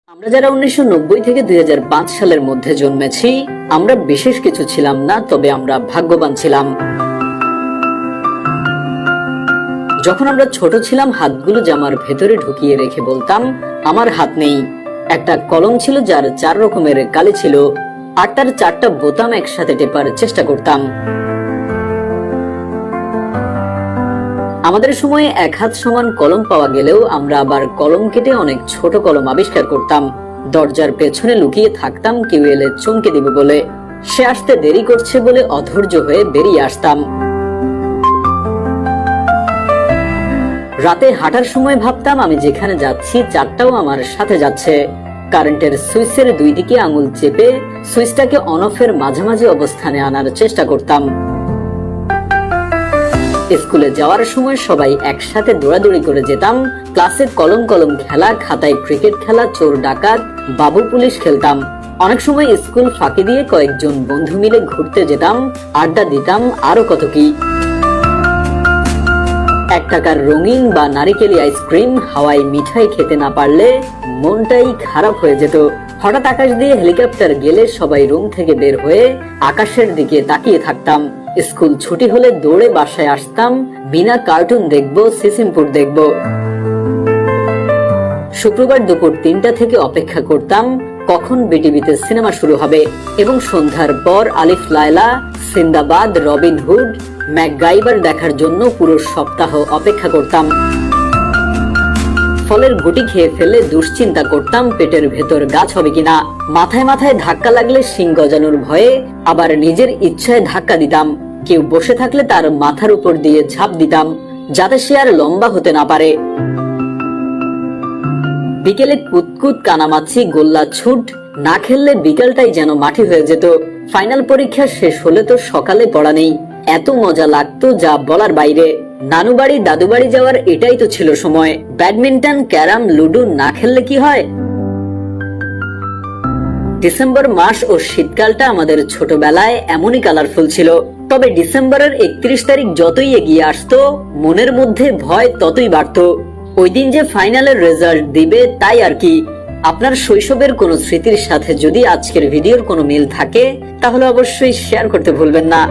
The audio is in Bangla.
আমরা যারা 1990 থেকে 2005 সালের মধ্যে জন্মেছি, আমরা বিশেষ কিছু ছিলাম না, তবে আমরা ভাগ্যবান ছিলাম। যখন আমরা ছোট ছিলাম, হাতগুলো জামার ভেতরে ঢুকিয়ে রেখে বলতাম, আমার হাত নেই। একটা কলম ছিল যার 4 রকমের কালি ছিল, আর তার 4টা বোতাম একসাথে টেপার চেষ্টা করতাম। আমাদের সময়ে 1 হাত সমান কলম পাওয়া গেলেও আমরা আবার কলম কেটে অনেক ছোট কলম আবিষ্কার করতাম। দরজার পেছনে লুকিয়ে থাকতাম কেউ এলে চমকে দিবে বলে। সে আসতে দেরি করছে বলে অধৈর্য হয়ে বেরিয়ে আসতাম। রাতে হাঁটার সময় ভাবতাম আমি যেখানে যাচ্ছি চারটাও আমার সাথে যাচ্ছে। কারেন্টের সুইচের 2 দিকে আঙুল চেপে সুইচটাকে অন অফের মাঝামাঝি অবস্থানে আনার চেষ্টা করতাম। স্কুলে যাওয়ার সময় সবাই একসাথে দৌড়াদৌড়ি করে যেতাম। ক্লাসে কলম কলম খেলা, খাতায় ক্রিকেট খেলা, চোর ডাকাত, বাবু পুলিশ খেলতাম। অনেক সময় স্কুল ফাঁকি দিয়ে কয়েকজন বন্ধু মিলে ঘুরতে যেতাম, আড্ডা দিতাম, আরো কত কি। 1 টাকার রঙিন বা নারিকেলি আইসক্রিম, হাওয়াই মিঠাই খেতে না পারলে মনটাই খারাপ হয়ে যেত। হঠাৎ আকাশ দিয়ে হেলিকপ্টার গেলে সবাই রুম থেকে বের হয়ে আকাশের দিকে তাকিয়ে থাকতাম। স্কুল ছুটি হলে দৌড়ে বাসায় আসতাম, বিনা কার্টুন দেখবো, সিসিমপুর দেখবো। শুক্রবার দুপুর 3টা থেকে অপেক্ষা করতাম কখন বিটিভিতে সিনেমা শুরু হবে, এবং সন্ধ্যার পর আলিফ Laila, Sinbad, Robin Hood, MacGyver দেখার জন্য পুরো সপ্তাহ অপেক্ষা করতাম। ফলের গুটি খেয়ে ফেলে দুশ্চিন্তা করতাম পেটের ভেতর গাছ হবে কিনা। মাথায় মাথায় ধাক্কা লাগলে শিং গজানোর ভয়ে আবার নিজের ইচ্ছায় ধাক্কা দিতাম। কেউ বসে থাকলে তার মাথার উপর দিয়ে ঝাঁপ দিতাম, যাতে সে আর লম্বা হতে না পারে। বিকেলে কুতকুত, কানামাছি, গোল্লা ছুট না খেললে বিকেলটাই যেন মাটি হয়ে যেত। ফাইনাল পরীক্ষা শেষ হলে তো সকালে পড়া নেই। এত মজা লাগতো যা বলার বাইরে। নানু বাড়ি, দাদু বাড়ি যাওয়ার এটাই তো ছিল সময়। ব্যাডমিন্টন, ক্যারাম, লুডো না খেললে কি হয়। ডিসেম্বর মাস ও শীতকালটা আমাদের ছোটবেলায় এমনই কালারফুল ছিল। তবে ডিসেম্বরের 31 তারিখ যতই এগিয়ে আসতো, মনের মধ্যে ভয় ততই বাড়তো। ওই দিন যে ফাইনালের রেজাল্ট দিবে তাই আর কি। আপনার শৈশবের কোনো স্মৃতির সাথে যদি আজকের ভিডিওর কোনো মিল থাকে, তাহলে অবশ্যই শেয়ার করতে ভুলবেন না।